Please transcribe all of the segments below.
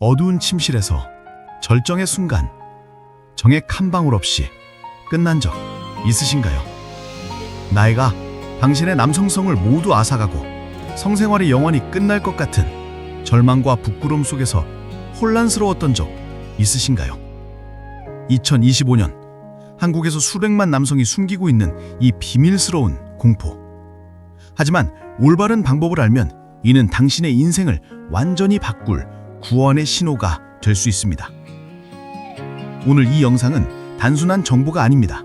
어두운 침실에서 절정의 순간, 정액 한 방울 없이 끝난 적 있으신가요? 나이가 당신의 남성성을 모두 앗아가고 성생활이 영원히 끝날 것 같은 절망과 부끄러움 속에서 혼란스러웠던 적 있으신가요? 2025년 한국에서 수백만 남성이 숨기고 있는 이 비밀스러운 공포. 하지만 올바른 방법을 알면 이는 당신의 인생을 완전히 바꿀 구원의 신호가 될 수 있습니다. 오늘 이 영상은 단순한 정보가 아닙니다.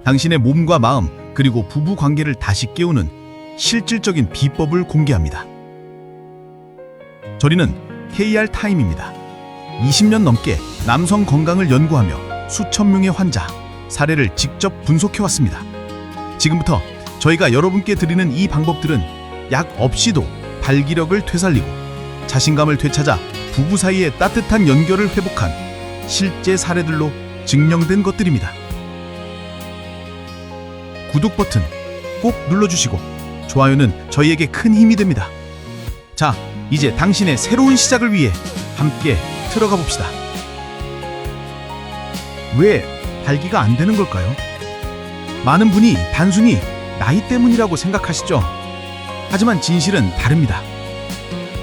당신의 몸과 마음 그리고 부부 관계를 다시 깨우는 실질적인 비법을 공개합니다. 저리는 KR타임입니다. 20년 넘게 남성 건강을 연구하며 수천 명의 환자, 사례를 직접 분석해왔습니다. 지금부터 저희가 여러분께 드리는 이 방법들은 약 없이도 발기력을 되살리고 자신감을 되찾아 부부 사이의 따뜻한 연결을 회복한 실제 사례들로 증명된 것들입니다. 구독 버튼 꼭 눌러주시고 좋아요는 저희에게 큰 힘이 됩니다. 자, 이제 당신의 새로운 시작을 위해 함께 들어가 봅시다. 왜 발기가 안 되는 걸까요? 많은 분이 단순히 나이 때문이라고 생각하시죠? 하지만 진실은 다릅니다.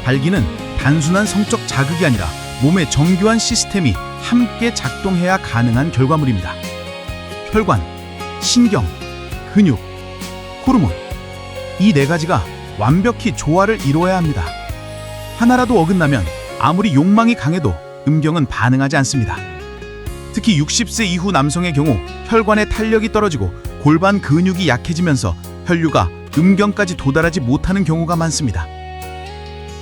발기는 단순한 성적 자극이 아니라 몸의 정교한 시스템이 함께 작동해야 가능한 결과물입니다. 혈관, 신경, 근육, 호르몬, 이 네 가지가 완벽히 조화를 이루어야 합니다. 하나라도 어긋나면 아무리 욕망이 강해도 음경은 반응하지 않습니다. 특히 60세 이후 남성의 경우 혈관의 탄력이 떨어지고 골반 근육이 약해지면서 혈류가 음경까지 도달하지 못하는 경우가 많습니다.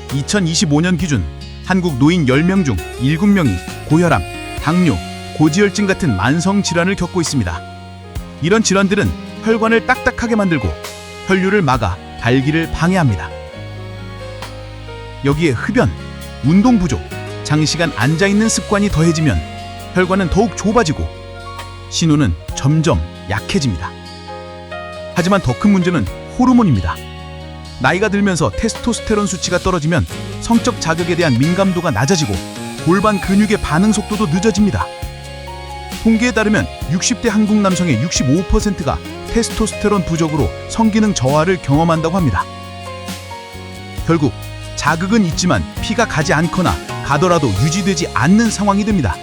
2025년 기준 한국 노인 10명 중 7명이 고혈압, 당뇨, 고지혈증 같은 만성 질환을 겪고 있습니다. 이런 질환들은 혈관을 딱딱하게 만들고 혈류를 막아 발기를 방해합니다. 여기에 흡연, 운동 부족, 장시간 앉아있는 습관이 더해지면 혈관은 더욱 좁아지고 신호는 점점 약해집니다. 하지만 더 큰 문제는 호르몬입니다. 나이가 들면서 테스토스테론 수치가 떨어지면 성적 자극에 대한 민감도가 낮아지고 골반 근육의 반응 속도도 늦어집니다. 통계에 따르면 60대 한국 남성의 65%가 테스토스테론 부족으로 성기능 저하를 경험한다고 합니다. 결국 자극은 있지만 피가 가지 않거나 가더라도 유지되지 않는 상황이 됩니다.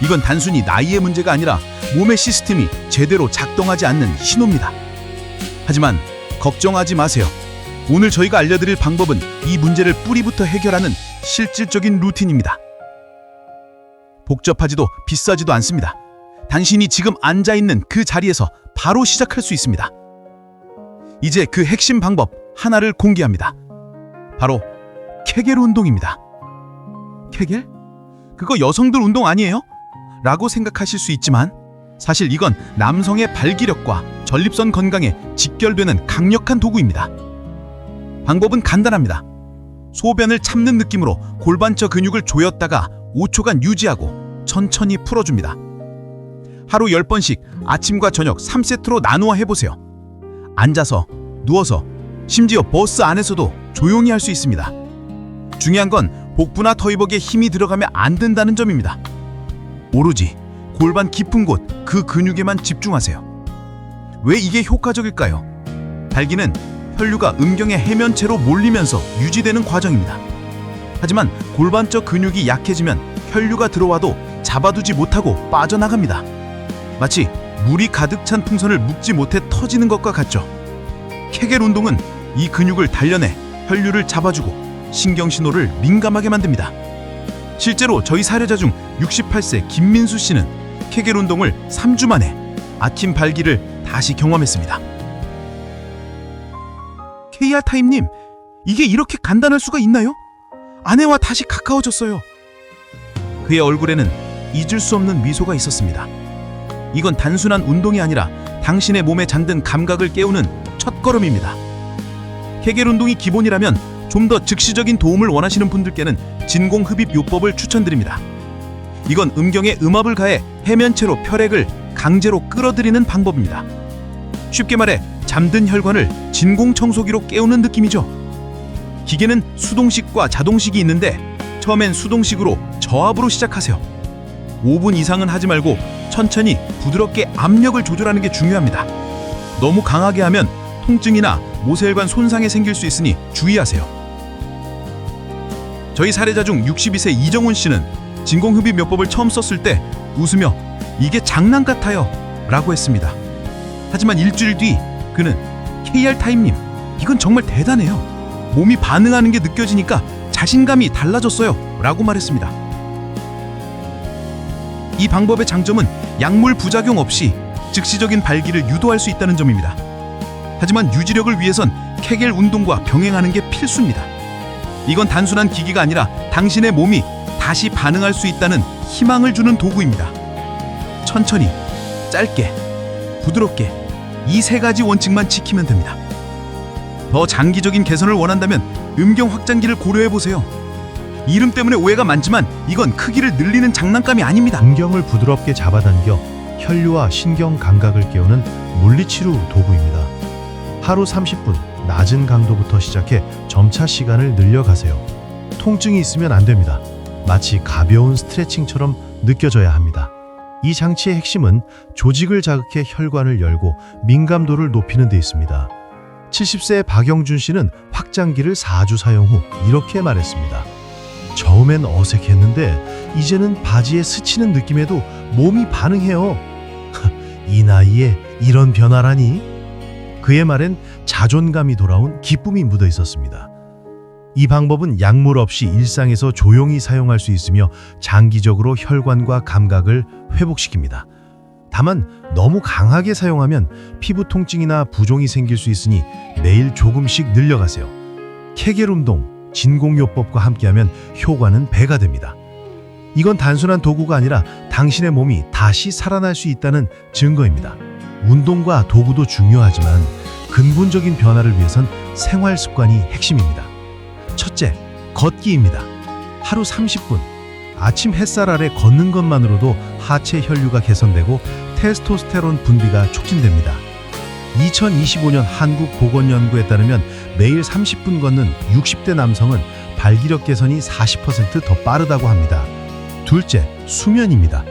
이건 단순히 나이의 문제가 아니라 몸의 시스템이 제대로 작동하지 않는 신호입니다. 하지만 걱정하지 마세요. 오늘 저희가 알려드릴 방법은 이 문제를 뿌리부터 해결하는 실질적인 루틴입니다. 복잡하지도 비싸지도 않습니다. 당신이 지금 앉아있는 그 자리에서 바로 시작할 수 있습니다. 이제 그 핵심 방법 하나를 공개합니다. 바로 케겔 운동입니다. 케겔? 그거 여성들 운동 아니에요? 라고 생각하실 수 있지만 사실 이건 남성의 발기력과 전립선 건강에 직결되는 강력한 도구입니다. 방법은 간단합니다. 소변을 참는 느낌으로 골반처 근육을 조였다가 5초간 유지하고 천천히 풀어줍니다. 하루 10번씩 아침과 저녁 3세트로 나누어 해보세요. 앉아서, 누워서, 심지어 버스 안에서도 조용히 할 수 있습니다. 중요한 건 복부나 터이벅에 힘이 들어가면 안 된다는 점입니다. 오로지 골반 깊은 곳 그 근육에만 집중하세요. 왜 이게 효과적일까요? 발기는 혈류가 음경의 해면체로 몰리면서 유지되는 과정입니다. 하지만 골반뼈 근육이 약해지면 혈류가 들어와도 잡아두지 못하고 빠져나갑니다. 마치 물이 가득 찬 풍선을 묶지 못해 터지는 것과 같죠. 케겔 운동은 이 근육을 단련해 혈류를 잡아주고 신경신호를 민감하게 만듭니다. 실제로 저희 사례자 중 68세 김민수 씨는 케겔 운동을 3주 만에 아침 발기를 다시 경험했습니다. KR타임님, 이게 이렇게 간단할 수가 있나요? 아내와 다시 가까워졌어요. 그의 얼굴에는 잊을 수 없는 미소가 있었습니다. 이건 단순한 운동이 아니라 당신의 몸에 잠든 감각을 깨우는 첫걸음입니다. 케겔 운동이 기본이라면 좀 더 즉시적인 도움을 원하시는 분들께는 진공흡입요법을 추천드립니다. 이건 음경에 음압을 가해 해면체로 혈액을 강제로 끌어들이는 방법입니다. 쉽게 말해 잠든 혈관을 진공청소기로 깨우는 느낌이죠. 기계는 수동식과 자동식이 있는데 처음엔 수동식으로 저압으로 시작하세요. 5분 이상은 하지 말고 천천히 부드럽게 압력을 조절하는 게 중요합니다. 너무 강하게 하면 통증이나 모세혈관 손상이 생길 수 있으니 주의하세요. 저희 사례자 중 62세 이정훈 씨는 진공흡입요법을 처음 썼을 때 웃으며 이게 장난 같아요 라고 했습니다. 하지만 일주일 뒤 그는 KR타임님, 이건 정말 대단해요. 몸이 반응하는 게 느껴지니까 자신감이 달라졌어요 라고 말했습니다. 이 방법의 장점은 약물 부작용 없이 즉시적인 발기를 유도할 수 있다는 점입니다. 하지만 유지력을 위해선 케겔 운동과 병행하는 게 필수입니다. 이건 단순한 기기가 아니라 당신의 몸이 다시 반응할 수 있다는 희망을 주는 도구입니다. 천천히, 짧게, 부드럽게 이 세 가지 원칙만 지키면 됩니다. 더 장기적인 개선을 원한다면 음경 확장기를 고려해보세요. 이름 때문에 오해가 많지만 이건 크기를 늘리는 장난감이 아닙니다. 음경을 부드럽게 잡아당겨 혈류와 신경 감각을 깨우는 물리치료 도구입니다. 하루 30분 낮은 강도부터 시작해 점차 시간을 늘려가세요. 통증이 있으면 안 됩니다. 마치 가벼운 스트레칭처럼 느껴져야 합니다. 이 장치의 핵심은 조직을 자극해 혈관을 열고 민감도를 높이는 데 있습니다. 70세 박영준 씨는 확장기를 4주 사용 후 이렇게 말했습니다. 처음엔 어색했는데 이제는 바지에 스치는 느낌에도 몸이 반응해요. 이 나이에 이런 변화라니? 그의 말엔 자존감이 돌아온 기쁨이 묻어 있었습니다. 이 방법은 약물 없이 일상에서 조용히 사용할 수 있으며 장기적으로 혈관과 감각을 회복시킵니다. 다만 너무 강하게 사용하면 피부 통증이나 부종이 생길 수 있으니 매일 조금씩 늘려가세요. 케겔 운동, 진공요법과 함께하면 효과는 배가 됩니다. 이건 단순한 도구가 아니라 당신의 몸이 다시 살아날 수 있다는 증거입니다. 운동과 도구도 중요하지만 근본적인 변화를 위해선 생활 습관이 핵심입니다. 첫째, 걷기입니다. 하루 30분. 아침 햇살 아래 걷는 것만으로도 하체 혈류가 개선되고 테스토스테론 분비가 촉진됩니다. 2025년 한국보건연구에 따르면 매일 30분 걷는 60대 남성은 발기력 개선이 40% 더 빠르다고 합니다. 둘째, 수면입니다.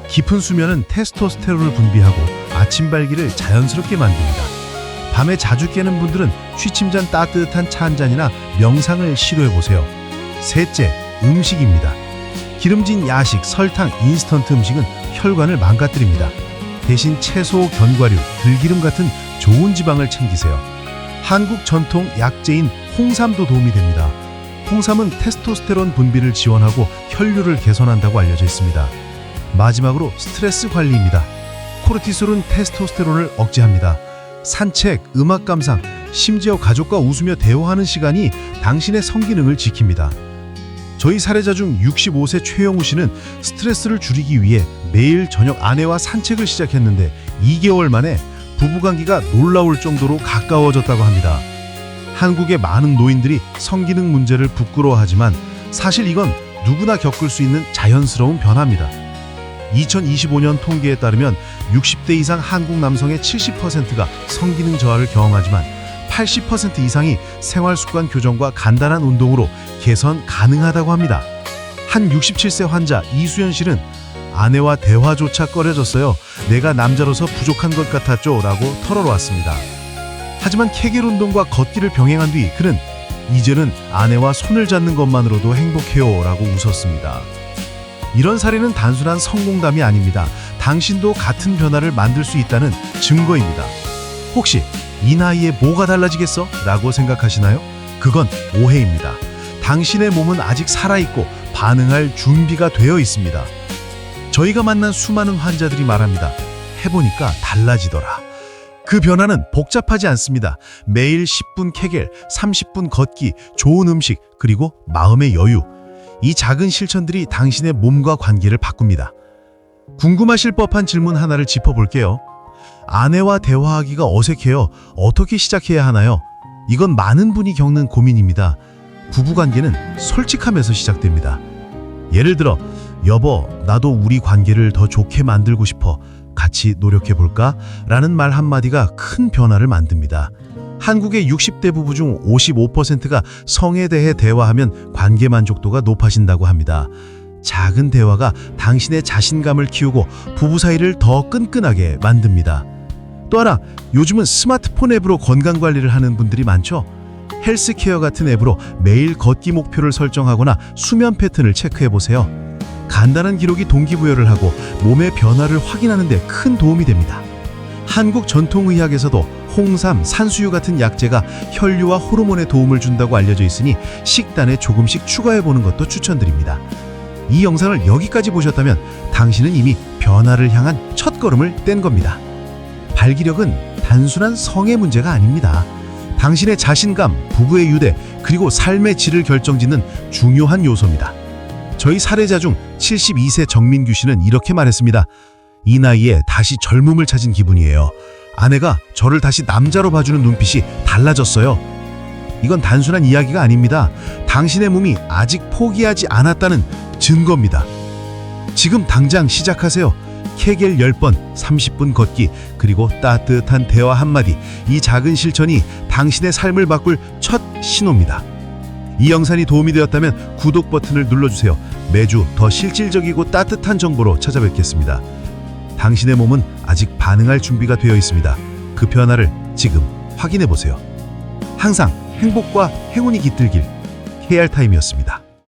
깊은 수면은 테스토스테론을 분비하고 아침 발기를 자연스럽게 만듭니다. 밤에 자주 깨는 분들은 취침전 따뜻한 차 한 잔이나 명상을 시도해보세요. 셋째, 음식입니다. 기름진 야식, 설탕, 인스턴트 음식은 혈관을 망가뜨립니다. 대신 채소, 견과류, 들기름 같은 좋은 지방을 챙기세요. 한국 전통 약재인 홍삼도 도움이 됩니다. 홍삼은 테스토스테론 분비를 지원하고 혈류를 개선한다고 알려져 있습니다. 마지막으로 스트레스 관리입니다. 코르티솔은 테스토스테론을 억제합니다. 산책, 음악 감상, 심지어 가족과 웃으며 대화하는 시간이 당신의 성기능을 지킵니다. 저희 사례자 중 65세 최영우 씨는 스트레스를 줄이기 위해 매일 저녁 아내와 산책을 시작했는데 2개월 만에 부부관계가 놀라울 정도로 가까워졌다고 합니다. 한국의 많은 노인들이 성기능 문제를 부끄러워하지만 사실 이건 누구나 겪을 수 있는 자연스러운 변화입니다. 2025년 통계에 따르면 60대 이상 한국 남성의 70%가 성기능 저하를 경험하지만 80% 이상이 생활습관 교정과 간단한 운동으로 개선 가능하다고 합니다. 한 67세 환자 이수연 씨는 아내와 대화조차 꺼려졌어요. 내가 남자로서 부족한 것 같았죠 라고 털어놓았습니다. 하지만 케겔 운동과 걷기를 병행한 뒤 그는 이제는 아내와 손을 잡는 것만으로도 행복해요 라고 웃었습니다. 이런 사례는 단순한 성공담이 아닙니다. 당신도 같은 변화를 만들 수 있다는 증거입니다. 혹시 이 나이에 뭐가 달라지겠어? 라고 생각하시나요? 그건 오해입니다. 당신의 몸은 아직 살아있고 반응할 준비가 되어 있습니다. 저희가 만난 수많은 환자들이 말합니다. 해보니까 달라지더라. 그 변화는 복잡하지 않습니다. 매일 10분 케겔, 30분 걷기, 좋은 음식, 그리고 마음의 여유. 이 작은 실천들이 당신의 몸과 관계를 바꿉니다. 궁금하실 법한 질문 하나를 짚어볼게요. 아내와 대화하기가 어색해요. 어떻게 시작해야 하나요? 이건 많은 분이 겪는 고민입니다. 부부관계는 솔직함에서 시작됩니다. 예를 들어, 여보, 나도 우리 관계를 더 좋게 만들고 싶어. 같이 노력해볼까? 라는 말 한마디가 큰 변화를 만듭니다. 한국의 60대 부부 중 55%가 성에 대해 대화하면 관계 만족도가 높아진다고 합니다. 작은 대화가 당신의 자신감을 키우고 부부 사이를 더 끈끈하게 만듭니다. 또 하나, 요즘은 스마트폰 앱으로 건강관리를 하는 분들이 많죠? 헬스케어 같은 앱으로 매일 걷기 목표를 설정하거나 수면 패턴을 체크해보세요. 간단한 기록이 동기부여를 하고 몸의 변화를 확인하는 데 큰 도움이 됩니다. 한국 전통의학에서도 홍삼, 산수유 같은 약재가 혈류와 호르몬에 도움을 준다고 알려져 있으니 식단에 조금씩 추가해보는 것도 추천드립니다. 이 영상을 여기까지 보셨다면 당신은 이미 변화를 향한 첫걸음을 뗀 겁니다. 발기력은 단순한 성의 문제가 아닙니다. 당신의 자신감, 부부의 유대, 그리고 삶의 질을 결정짓는 중요한 요소입니다. 저희 사례자 중 72세 정민규 씨는 이렇게 말했습니다. 이 나이에 다시 젊음을 찾은 기분이에요. 아내가 저를 다시 남자로 봐주는 눈빛이 달라졌어요. 이건 단순한 이야기가 아닙니다. 당신의 몸이 아직 포기하지 않았다는 증거입니다. 지금 당장 시작하세요. 케겔 10번, 30분 걷기, 그리고 따뜻한 대화 한마디. 이 작은 실천이 당신의 삶을 바꿀 첫 신호입니다. 이 영상이 도움이 되었다면 구독 버튼을 눌러주세요. 매주 더 실질적이고 따뜻한 정보로 찾아뵙겠습니다. 당신의 몸은 아직 반응할 준비가 되어 있습니다. 그 변화를 지금 확인해 보세요. 항상 행복과 행운이 깃들길 KR타임이었습니다.